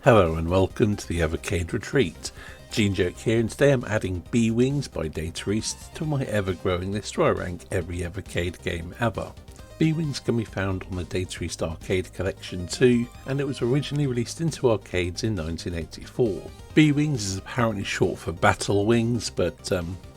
Hello and welcome to the Evercade Retreat. Joke here, and today I'm adding B-Wings by Gaiares to my ever-growing list where I rank every Evercade game ever. B-Wings can be found on the Gaiares Arcade Collection 2, and it was originally released into arcades in 1984. B-Wings is apparently short for Battle Wings, but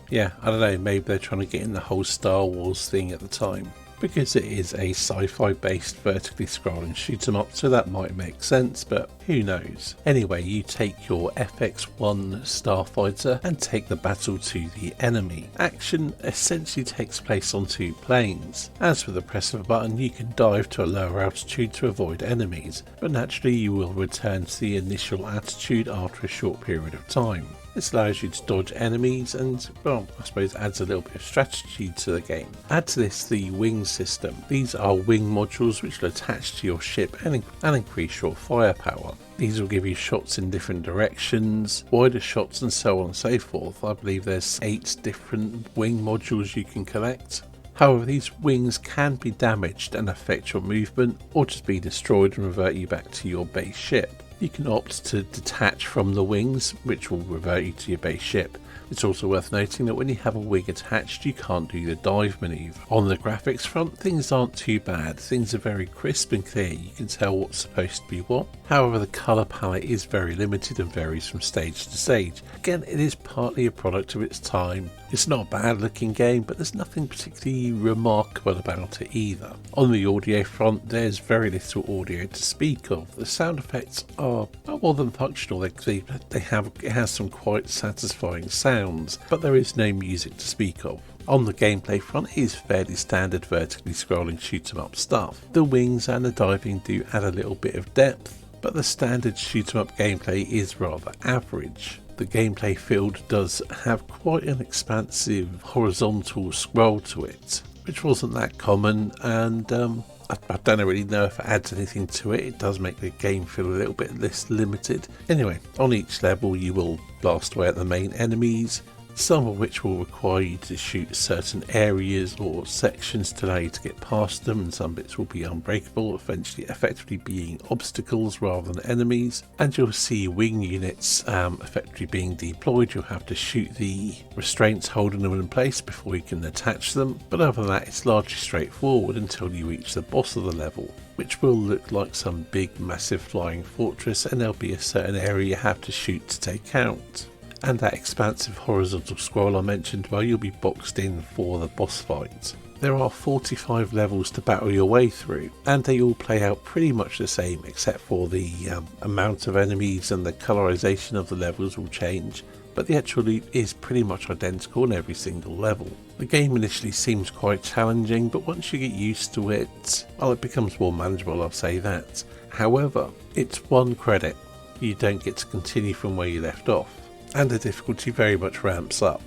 yeah, I don't know, maybe they're trying to get in the whole Star Wars thing at the time. Because it is a sci-fi based vertically scrolling shoot 'em up, so that might make sense, but who knows. Anyway, you take your FX1 starfighter and take the battle to the enemy. Action essentially takes place on two planes. As with the press of a button, you can dive to a lower altitude to avoid enemies, but naturally you will return to the initial altitude after a short period of time. This allows you to dodge enemies and, well, I suppose adds a little bit of strategy to the game. Add to this the wing system. These are wing modules which will attach to your ship and increase your firepower. These will give you shots in different directions, wider shots and so on and so forth. I believe there's 8 different wing modules you can collect. However, these wings can be damaged and affect your movement, or just be destroyed and revert you back to your base ship. You can opt to detach from the wings, which will revert you to your base ship. It's also worth noting that when you have a wing attached, you can't do the dive manoeuvre. On the graphics front, things aren't too bad. Things are very crisp and clear. You can tell what's supposed to be what. However, the colour palette is very limited and varies from stage to stage. Again, it is partly a product of its time. It's not a bad looking game, but there's nothing particularly remarkable about it either. On the audio front, there's very little audio to speak of. The sound effects are more than functional. It has some quite satisfying sounds, but there is no music to speak of. On the gameplay front, it is fairly standard vertically scrolling shoot 'em up stuff. The wings and the diving do add a little bit of depth, but the standard shoot 'em up gameplay is rather average. The gameplay field does have quite an expansive horizontal scroll to it, which wasn't that common, and I don't really know if it adds anything to it. It does make the game feel a little bit less limited. Anyway, on each level you will blast away at the main enemies, some of which will require you to shoot certain areas or sections to allow you to get past them, and some bits will be unbreakable, effectively being obstacles rather than enemies. And you'll see wing units effectively being deployed. You'll have to shoot the restraints holding them in place before you can attach them, but other than that it's largely straightforward until you reach the boss of the level, which will look like some big massive flying fortress, and there'll be a certain area you have to shoot to take out. And that expansive horizontal scroll I mentioned, well, you'll be boxed in for the boss fight. There are 45 levels to battle your way through, and they all play out pretty much the same, except for the amount of enemies and the colorization of the levels will change, but the actual loop is pretty much identical in every single level. The game initially seems quite challenging, but once you get used to it, well, it becomes more manageable, I'll say that. However, it's one credit: you don't get to continue from where you left off, and the difficulty very much ramps up.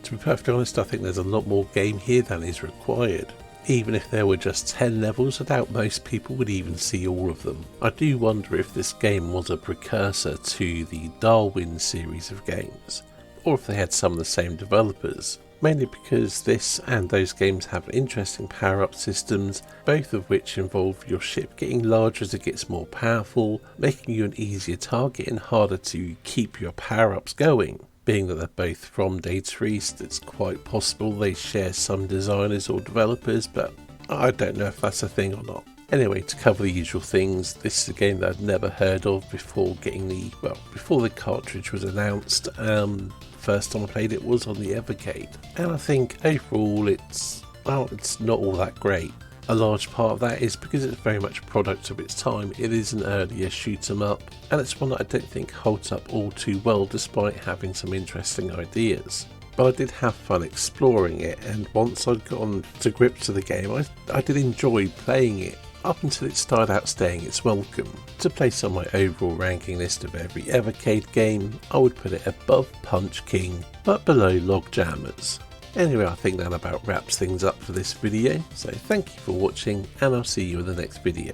To be perfectly honest, I think there's a lot more game here than is required. Even if there were just 10 levels, I doubt most people would even see all of them. I do wonder if this game was a precursor to the Darwin series of games, or if they had some of the same developers. Mainly because this and those games have interesting power-up systems, both of which involve your ship getting larger as it gets more powerful, making you an easier target and harder to keep your power-ups going. Being that they're both from Gaiares, it's quite possible they share some designers or developers, but I don't know if that's a thing or not. Anyway, to cover the usual things, this is a game that I'd never heard of before before the cartridge was announced. First time I played it was on the Evercade, and I think overall it's not all that great. A large part of that is because it's very much a product of its time. It is an earlier shoot 'em up, and it's one that I don't think holds up all too well despite having some interesting ideas. But I did have fun exploring it, and once I'd gotten to grips with the game, I did enjoy playing it, up until it started outstaying its welcome. To place on my overall ranking list of every Evercade game, I would put it above Punch King, but below Log Jammers. Anyway, I think that about wraps things up for this video, so thank you for watching, and I'll see you in the next video.